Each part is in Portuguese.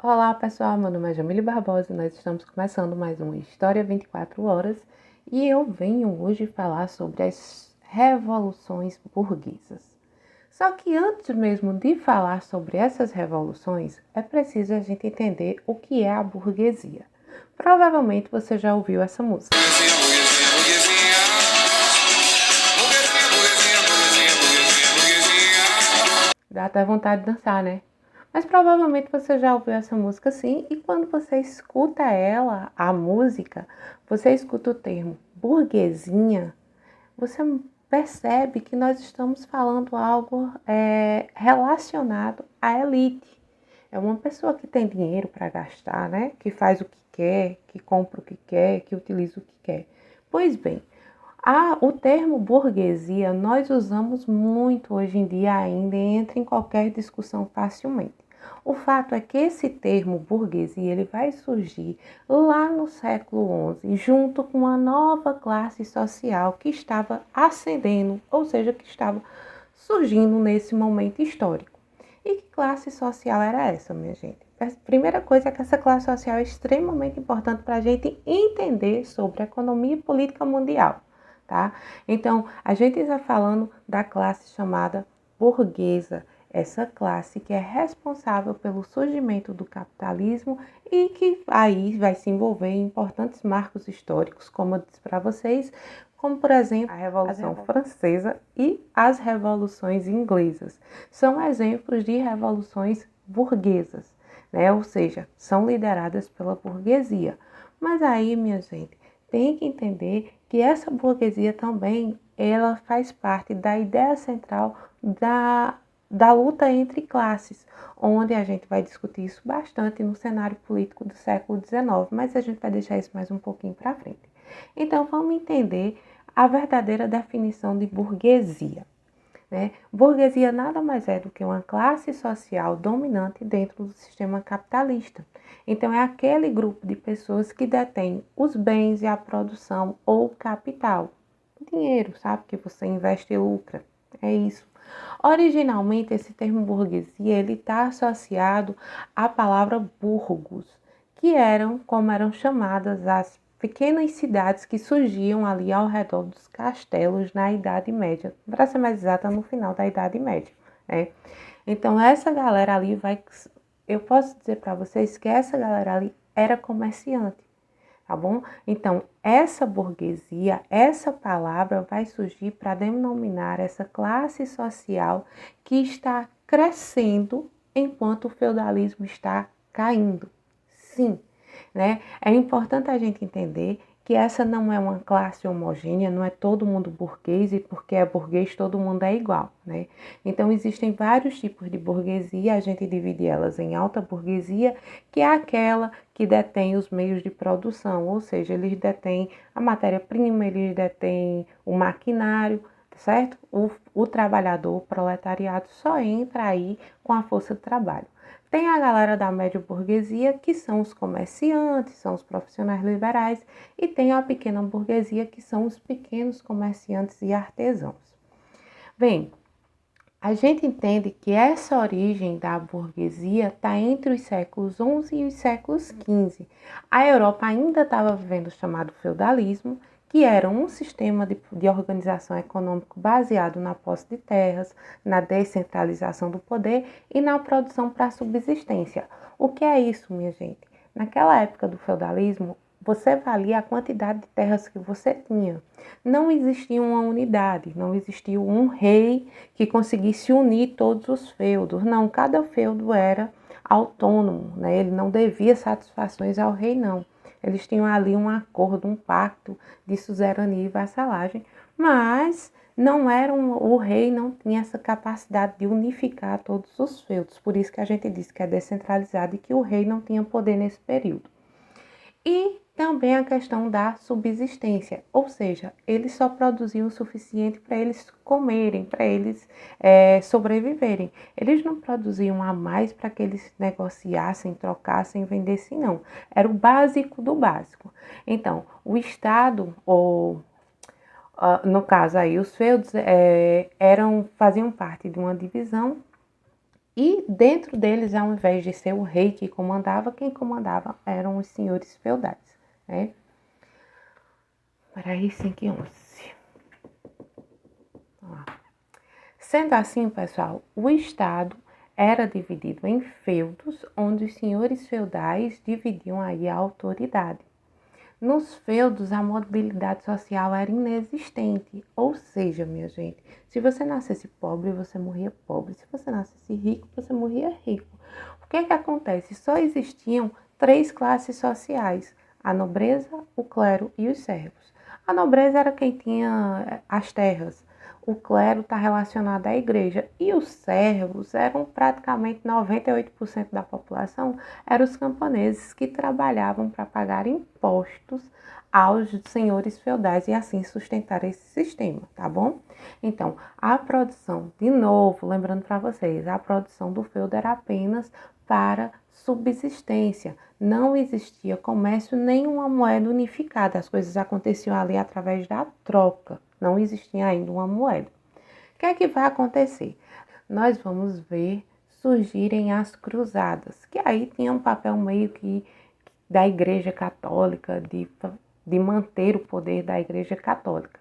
Olá pessoal, meu nome é Jamile Barbosa e nós estamos começando mais uma História 24 Horas e eu venho hoje falar sobre as revoluções burguesas. Só que antes mesmo de falar sobre essas revoluções, é preciso a gente entender o que é a burguesia. Provavelmente você já ouviu essa música. Dá até vontade de dançar, né? Mas provavelmente você já ouviu essa música sim, e quando você escuta ela, a música, você escuta o termo burguesinha, você percebe que nós estamos falando algo relacionado à elite. É uma pessoa que tem dinheiro para gastar, né? Que faz o que quer, que compra o que quer, que utiliza o que quer. Pois bem, o termo burguesia nós usamos muito hoje em dia ainda e entra em qualquer discussão facilmente. O fato é que esse termo burguesia ele vai surgir lá no século XI, junto com uma nova classe social que estava ascendendo, ou seja, que estava surgindo nesse momento histórico. E que classe social era essa, minha gente? A primeira coisa é que essa classe social é extremamente importante para a gente entender sobre a economia e política mundial. Tá? Então, a gente está falando da classe chamada burguesa, essa classe que é responsável pelo surgimento do capitalismo e que aí vai se envolver em importantes marcos históricos, como eu disse para vocês, como por exemplo a Revolução Francesa e as revoluções inglesas. São exemplos de revoluções burguesas, né? Ou seja, são lideradas pela burguesia. Mas aí, minha gente, tem que entender que essa burguesia também ela faz parte da ideia central da luta entre classes, onde a gente vai discutir isso bastante no cenário político do século XIX, mas a gente vai deixar isso mais um pouquinho para frente. Então, vamos entender a verdadeira definição de burguesia. Né? Burguesia nada mais é do que uma classe social dominante dentro do sistema capitalista. Então, é aquele grupo de pessoas que detém os bens e a produção ou capital. Dinheiro, sabe? Que você investe e lucra. É isso. Originalmente, esse termo burguesia ele está associado à palavra burgos, que eram como eram chamadas as pequenas cidades que surgiam ali ao redor dos castelos na Idade Média, para ser mais exata, no final da Idade Média, né? Então, essa galera ali eu posso dizer para vocês que essa galera ali era comerciante, tá bom? Então, essa burguesia, essa palavra vai surgir para denominar essa classe social que está crescendo enquanto o feudalismo está caindo. Sim, né? É importante a gente entender que essa não é uma classe homogênea, não é todo mundo burguês e porque é burguês todo mundo é igual, né? Então existem vários tipos de burguesia, a gente divide elas em alta burguesia, que é aquela que detém os meios de produção, ou seja, eles detêm a matéria-prima, eles detêm o maquinário, certo? O trabalhador, o proletariado só entra aí com a força de trabalho. Tem a galera da média burguesia, que são os comerciantes, são os profissionais liberais, e tem a pequena burguesia, que são os pequenos comerciantes e artesãos. Bem, a gente entende que essa origem da burguesia está entre os séculos XI e os séculos XV. A Europa ainda estava vivendo o chamado feudalismo, que era um sistema de organização econômico baseado na posse de terras, na descentralização do poder e na produção para a subsistência. O que é isso, minha gente? Naquela época do feudalismo, você valia a quantidade de terras que você tinha. Não existia uma unidade, não existia um rei que conseguisse unir todos os feudos. Não, cada feudo era autônomo, né? Ele não devia satisfações ao rei, não. Eles tinham ali um acordo, um pacto de suzerania e vassalagem, mas não eram, o rei não tinha essa capacidade de unificar todos os feudos. Por isso que a gente diz que é descentralizado e que o rei não tinha poder nesse período. E também a questão da subsistência, ou seja, eles só produziam o suficiente para eles comerem, para eles sobreviverem. Eles não produziam a mais para que eles negociassem, trocassem, vendessem, não. Era o básico do básico. Então, o Estado, ou no caso aí, os feudos faziam parte de uma divisão E dentro deles, ao invés de ser o rei que comandava, quem comandava eram os senhores feudais, né? Peraí, 5 e 11. Sendo assim, pessoal, o Estado era dividido em feudos, onde os senhores feudais dividiam aí a autoridade. Nos feudos, a mobilidade social era inexistente, ou seja, minha gente, se você nascesse pobre, você morria pobre. Se você nascesse rico, você morria rico. O que é que acontece? Só existiam 3 classes sociais: a nobreza, o clero e os servos. A nobreza era quem tinha as terras. O clero está relacionado à igreja. E os servos eram praticamente 98% da população, eram os camponeses que trabalhavam para pagar impostos aos senhores feudais e assim sustentar esse sistema, tá bom? Então, a produção, de novo, lembrando para vocês, a produção do feudo era apenas para subsistência. Não existia comércio nem uma moeda unificada. As coisas aconteciam ali através da troca. Não existia ainda uma moeda. O que é que vai acontecer? Nós vamos ver surgirem as cruzadas, que aí tinha um papel meio que da Igreja Católica, de manter o poder da Igreja Católica.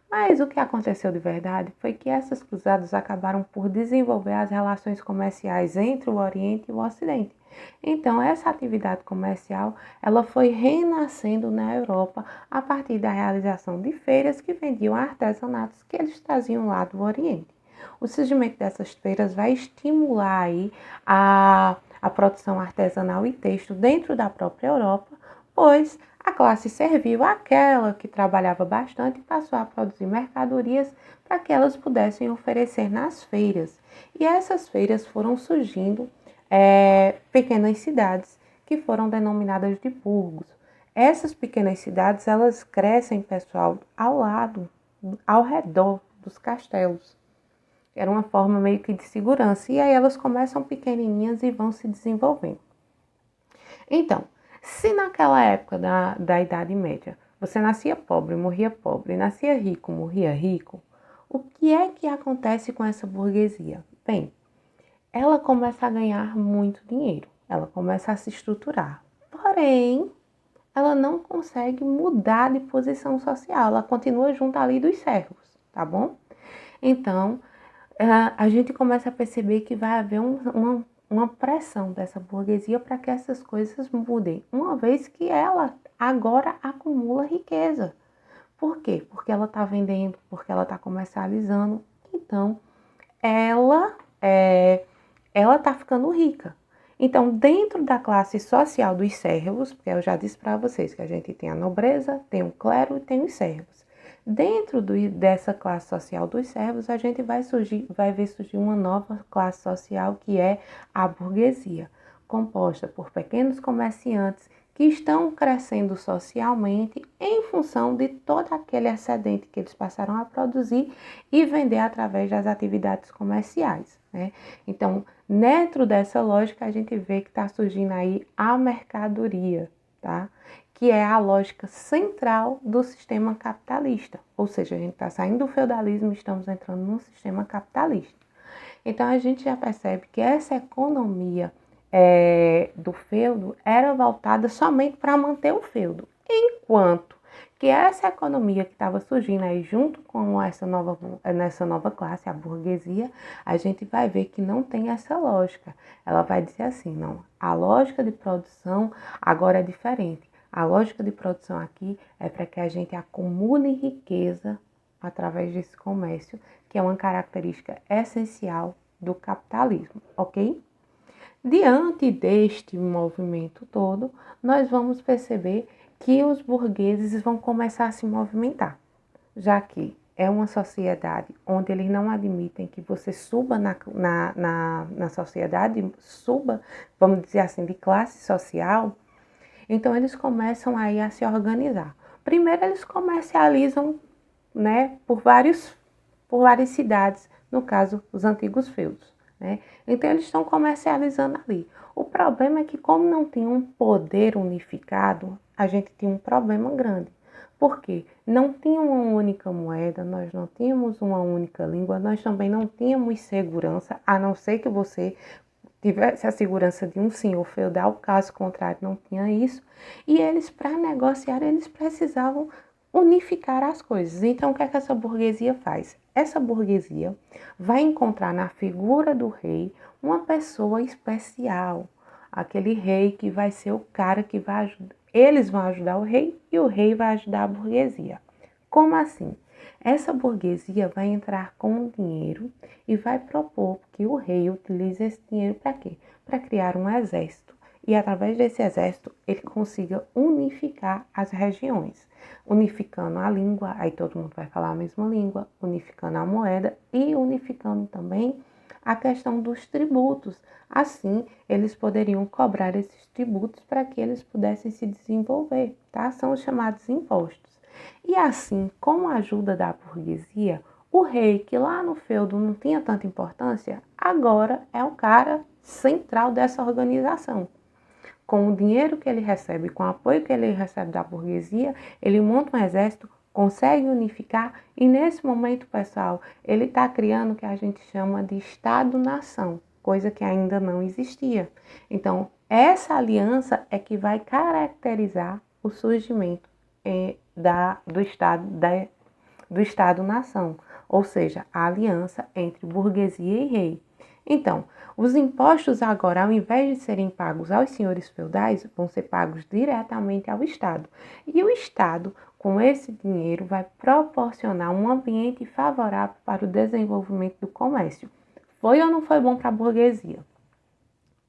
Mas o que aconteceu de verdade foi que essas cruzadas acabaram por desenvolver as relações comerciais entre o Oriente e o Ocidente. Então, essa atividade comercial, ela foi renascendo na Europa a partir da realização de feiras que vendiam artesanatos que eles traziam lá do Oriente. O surgimento dessas feiras vai estimular aí a produção artesanal e têxtil dentro da própria Europa, pois a classe servil, aquela que trabalhava bastante, passou a produzir mercadorias para que elas pudessem oferecer nas feiras. E essas feiras foram surgindo pequenas cidades que foram denominadas de burgos. Essas pequenas cidades, elas crescem, pessoal, ao redor dos castelos. Era uma forma meio que de segurança. E aí elas começam pequenininhas e vão se desenvolvendo. Então, se naquela época da Idade Média você nascia pobre, morria pobre, nascia rico, morria rico, o que é que acontece com essa burguesia? Bem, ela começa a ganhar muito dinheiro, ela começa a se estruturar. Porém, ela não consegue mudar de posição social, ela continua junto ali dos servos, tá bom? Então, a gente começa a perceber que vai haver uma pressão dessa burguesia para que essas coisas mudem, uma vez que ela agora acumula riqueza. Por quê? Porque ela está vendendo, porque ela está comercializando, então ela está ficando rica. Então, dentro da classe social dos servos, porque eu já disse para vocês que a gente tem a nobreza, tem o clero e tem os servos. Dentro dessa classe social dos servos, a gente vai ver surgir uma nova classe social, que é a burguesia, composta por pequenos comerciantes que estão crescendo socialmente em função de todo aquele excedente que eles passaram a produzir e vender através das atividades comerciais, né? Então, dentro dessa lógica, a gente vê que está surgindo aí a mercadoria, tá? Que é a lógica central do sistema capitalista. Ou seja, a gente está saindo do feudalismo e estamos entrando num sistema capitalista. Então, a gente já percebe que essa economia do feudo era voltada somente para manter o feudo, enquanto que essa economia que estava surgindo aí junto com nessa nova classe, a burguesia, a gente vai ver que não tem essa lógica. Ela vai dizer assim, não, a lógica de produção agora é diferente. A lógica de produção aqui é para que a gente acumule riqueza através desse comércio, que é uma característica essencial do capitalismo, ok? Diante deste movimento todo, nós vamos perceber que os burgueses vão começar a se movimentar, já que é uma sociedade onde eles não admitem que você suba na sociedade, suba, vamos dizer assim, de classe social. Então, eles começam aí a se organizar. Primeiro, eles comercializam, né, por várias cidades, no caso, os antigos feudos, né? Então, eles estão comercializando ali. O problema é que, como não tinha um poder unificado, a gente tinha um problema grande. Por quê? Não tinha uma única moeda, nós não tínhamos uma única língua, nós também não tínhamos segurança, a não ser que você tivesse a segurança de um senhor feudal, caso contrário não tinha isso, e eles, para negociar, eles precisavam unificar as coisas. Então, o que é que essa burguesia faz? Essa burguesia vai encontrar na figura do rei uma pessoa especial, aquele rei que vai ser o cara que vai ajudar. Eles vão ajudar o rei e o rei vai ajudar a burguesia. Como assim? Essa burguesia vai entrar com o dinheiro e vai propor que o rei utilize esse dinheiro para quê? Para criar um exército. E através desse exército ele consiga unificar as regiões, unificando a língua, aí todo mundo vai falar a mesma língua, unificando a moeda e unificando também a questão dos tributos. Assim, eles poderiam cobrar esses tributos para que eles pudessem se desenvolver, tá? São os chamados impostos. E assim, com a ajuda da burguesia, o rei, que lá no feudo não tinha tanta importância, agora é o cara central dessa organização. Com o dinheiro que ele recebe, com o apoio que ele recebe da burguesia, ele monta um exército, consegue unificar e nesse momento, pessoal, ele está criando o que a gente chama de Estado-nação, coisa que ainda não existia. Então, essa aliança é que vai caracterizar o surgimento do Estado-nação, ou seja, a aliança entre burguesia e rei. Então, os impostos agora, ao invés de serem pagos aos senhores feudais, vão ser pagos diretamente ao Estado. E o Estado, com esse dinheiro, vai proporcionar um ambiente favorável para o desenvolvimento do comércio. Foi ou não foi bom para a burguesia?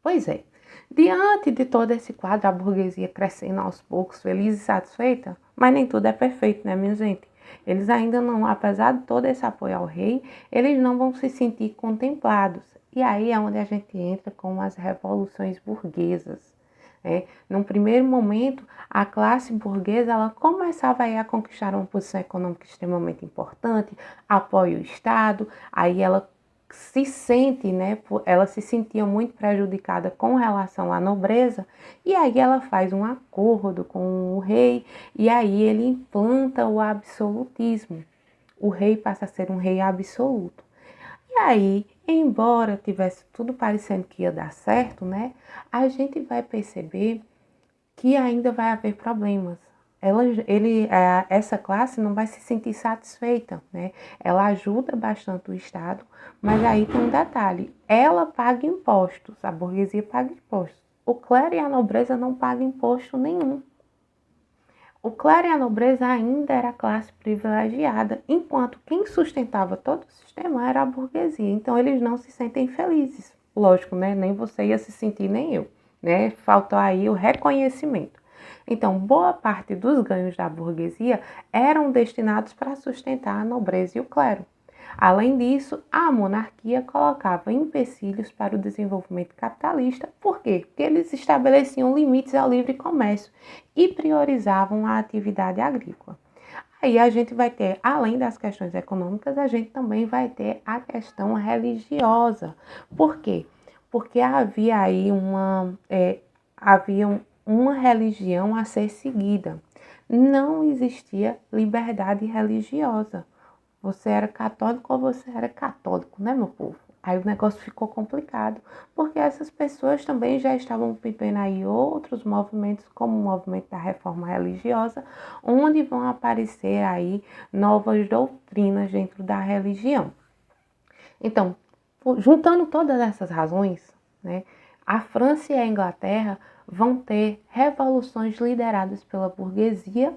Pois é. Diante de todo esse quadro, a burguesia crescendo aos poucos, feliz e satisfeita, mas nem tudo é perfeito, né, minha gente? Eles ainda não, apesar de todo esse apoio ao rei, eles não vão se sentir contemplados. E aí é onde a gente entra com as revoluções burguesas. Num primeiro momento, a classe burguesa ela começava a conquistar uma posição econômica extremamente importante, apoia o Estado, aí ela se sente, né, ela se sentia muito prejudicada com relação à nobreza, e aí ela faz um acordo com o rei, e aí ele implanta o absolutismo. O rei passa a ser um rei absoluto. E aí, embora tivesse tudo parecendo que ia dar certo, né, a gente vai perceber que ainda vai haver problemas. Essa classe não vai se sentir satisfeita, né? Ela ajuda bastante o Estado, mas aí tem um detalhe: ela paga impostos, a burguesia paga impostos. O clero e a nobreza não pagam imposto nenhum. O clero e a nobreza ainda era a classe privilegiada, enquanto quem sustentava todo o sistema era a burguesia. Então eles não se sentem felizes. Lógico, né? Nem você ia se sentir, nem eu, né? Faltou aí o reconhecimento. Então, boa parte dos ganhos da burguesia eram destinados para sustentar a nobreza e o clero. Além disso, a monarquia colocava empecilhos para o desenvolvimento capitalista. Por quê? Porque eles estabeleciam limites ao livre comércio e priorizavam a atividade agrícola. Aí a gente vai ter, além das questões econômicas, a gente também vai ter a questão religiosa. Por quê? Porque havia aí uma religião a ser seguida. Não existia liberdade religiosa. Você era católico ou você era católico, né, meu povo? Aí o negócio ficou complicado, porque essas pessoas também já estavam vivendo aí outros movimentos, como o movimento da reforma religiosa, onde vão aparecer aí novas doutrinas dentro da religião. Então, juntando todas essas razões, né, a França e a Inglaterra vão ter revoluções lideradas pela burguesia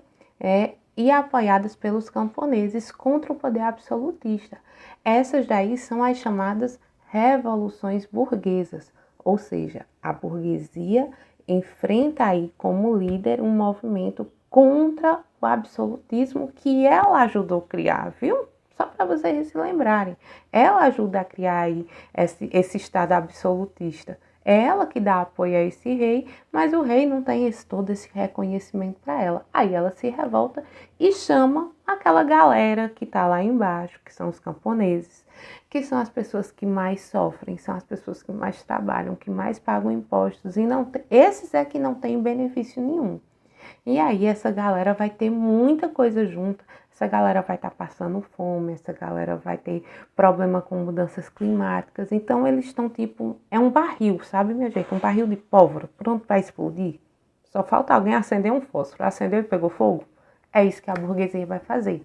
e apoiadas pelos camponeses contra o poder absolutista. Essas daí são as chamadas revoluções burguesas, ou seja, a burguesia enfrenta aí como líder um movimento contra o absolutismo que ela ajudou a criar, viu? Só para vocês se lembrarem, ela ajuda a criar aí esse estado absolutista. É ela que dá apoio a esse rei, mas o rei não tem todo esse reconhecimento para ela. Aí ela se revolta e chama aquela galera que está lá embaixo, que são os camponeses, que são as pessoas que mais sofrem, são as pessoas que mais trabalham, que mais pagam impostos, e esses é que não têm benefício nenhum. E aí essa galera vai ter muita coisa junto, essa galera vai estar passando fome, essa galera vai ter problema com mudanças climáticas. Então eles estão tipo, é um barril, sabe, minha gente? Um barril de pólvora, pronto para explodir. Só falta alguém acender um fósforo. Acendeu e pegou fogo? É isso que a burguesia vai fazer.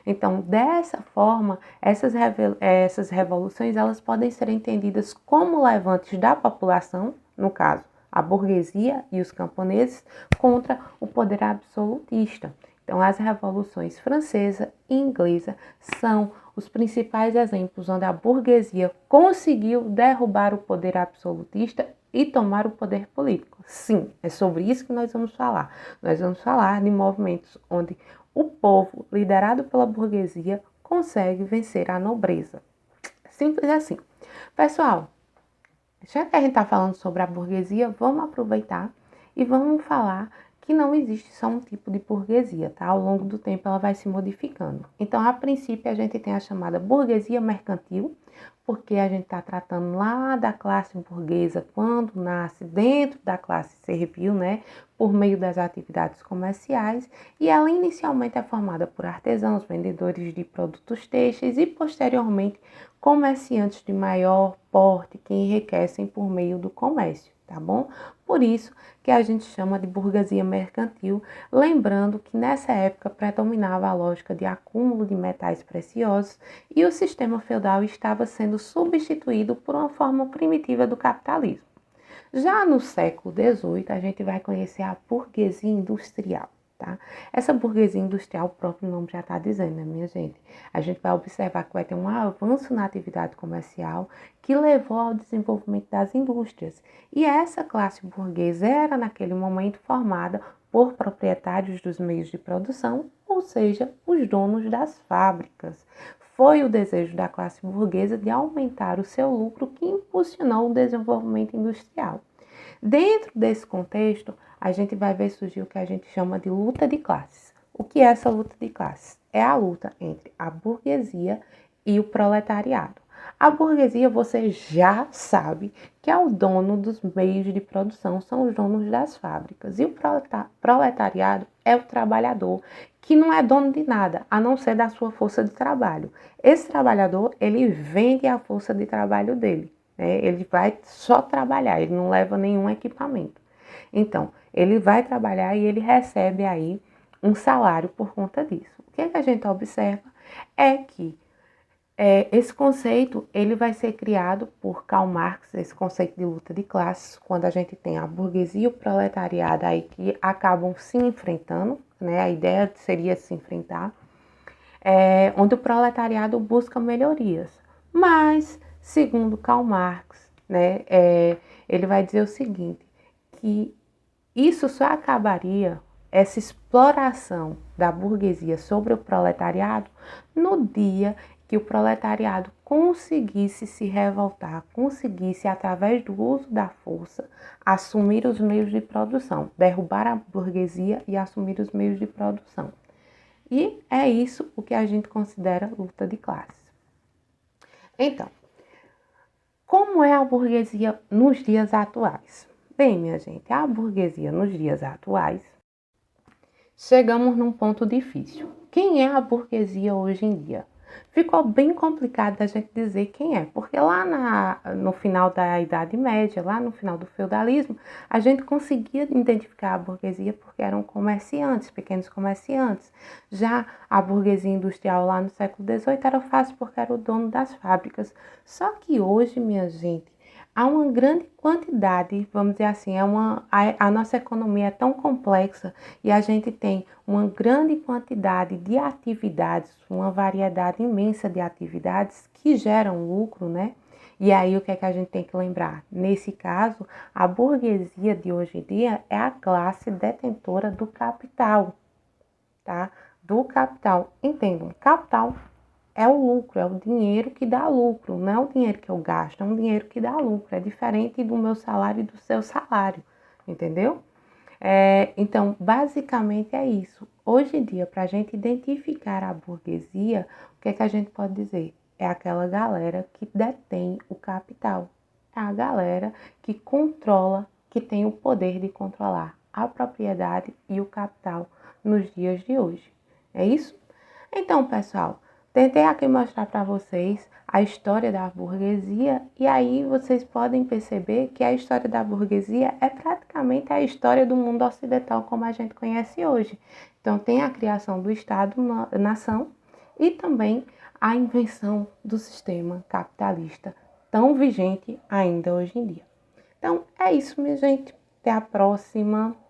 Então, dessa forma, essas revoluções elas podem ser entendidas como levantes da população, no caso, a burguesia e os camponeses, contra o poder absolutista. Então, as revoluções francesa e inglesa são os principais exemplos onde a burguesia conseguiu derrubar o poder absolutista e tomar o poder político. Sim, é sobre isso que nós vamos falar. Nós vamos falar de movimentos onde o povo, liderado pela burguesia, consegue vencer a nobreza. Simples assim. Pessoal, já que a gente está falando sobre a burguesia, vamos aproveitar e vamos falar que não existe só um tipo de burguesia, tá? Ao longo do tempo ela vai se modificando. Então, a princípio, a gente tem a chamada burguesia mercantil, porque a gente está tratando lá da classe burguesa quando nasce dentro da classe servil, né? Por meio das atividades comerciais, e ela inicialmente é formada por artesãos, vendedores de produtos têxteis e posteriormente comerciantes de maior porte que enriquecem por meio do comércio, tá bom? Por isso que a gente chama de burguesia mercantil, lembrando que nessa época predominava a lógica de acúmulo de metais preciosos e o sistema feudal estava sendo substituído por uma forma primitiva do capitalismo. Já no século XVIII, a gente vai conhecer a burguesia industrial. Tá? Essa burguesia industrial, o próprio nome já está dizendo, né, minha gente? A gente vai observar que vai ter um avanço na atividade comercial que levou ao desenvolvimento das indústrias. E essa classe burguesa era, naquele momento, formada por proprietários dos meios de produção, ou seja, os donos das fábricas. Foi o desejo da classe burguesa de aumentar o seu lucro que impulsionou o desenvolvimento industrial. Dentro desse contexto, a gente vai ver surgir o que a gente chama de luta de classes. O que é essa luta de classes? É a luta entre a burguesia e o proletariado. A burguesia, você já sabe que é o dono dos meios de produção, são os donos das fábricas. E o proletariado é o trabalhador, que não é dono de nada, a não ser da sua força de trabalho. Esse trabalhador, ele vende a força de trabalho dele. Ele vai só trabalhar, ele não leva nenhum equipamento. Então, ele vai trabalhar e ele recebe aí um salário por conta disso. O que a gente observa é que esse conceito ele vai ser criado por Karl Marx, esse conceito de luta de classes, quando a gente tem a burguesia e o proletariado aí que acabam se enfrentando, né? A ideia seria se enfrentar, onde o proletariado busca melhorias. Mas, segundo Karl Marx, né, ele vai dizer o seguinte, que isso só acabaria, essa exploração da burguesia sobre o proletariado, no dia que o proletariado conseguisse se revoltar, conseguisse, através do uso da força, assumir os meios de produção, derrubar a burguesia e assumir os meios de produção. E é isso o que a gente considera luta de classes. Então, como é a burguesia nos dias atuais? Bem, minha gente, a burguesia nos dias atuais, chegamos num ponto difícil. Quem é a burguesia hoje em dia? Ficou bem complicado a gente dizer quem é, porque lá no final da Idade Média, lá no final do feudalismo, a gente conseguia identificar a burguesia porque eram comerciantes, pequenos comerciantes. Já a burguesia industrial lá no século XVIII era fácil porque era o dono das fábricas. Só que hoje, minha gente, há uma grande quantidade, vamos dizer assim, a nossa economia é tão complexa e a gente tem uma grande quantidade de atividades, uma variedade imensa de atividades que geram lucro, né? E aí o que é que a gente tem que lembrar? Nesse caso, a burguesia de hoje em dia é a classe detentora do capital, tá? Do capital. Entendam, capital é o lucro, é o dinheiro que dá lucro, não é o dinheiro que eu gasto, é um dinheiro que dá lucro. É diferente do meu salário e do seu salário, entendeu? Então, basicamente é isso. Hoje em dia, para a gente identificar a burguesia, o que é que a gente pode dizer? É aquela galera que detém o capital. É a galera que controla, que tem o poder de controlar a propriedade e o capital nos dias de hoje. É isso? Então, pessoal, tentei aqui mostrar para vocês a história da burguesia e aí vocês podem perceber que a história da burguesia é praticamente a história do mundo ocidental como a gente conhece hoje. Então, tem a criação do Estado-nação e também a invenção do sistema capitalista, tão vigente ainda hoje em dia. Então, é isso, minha gente. Até a próxima!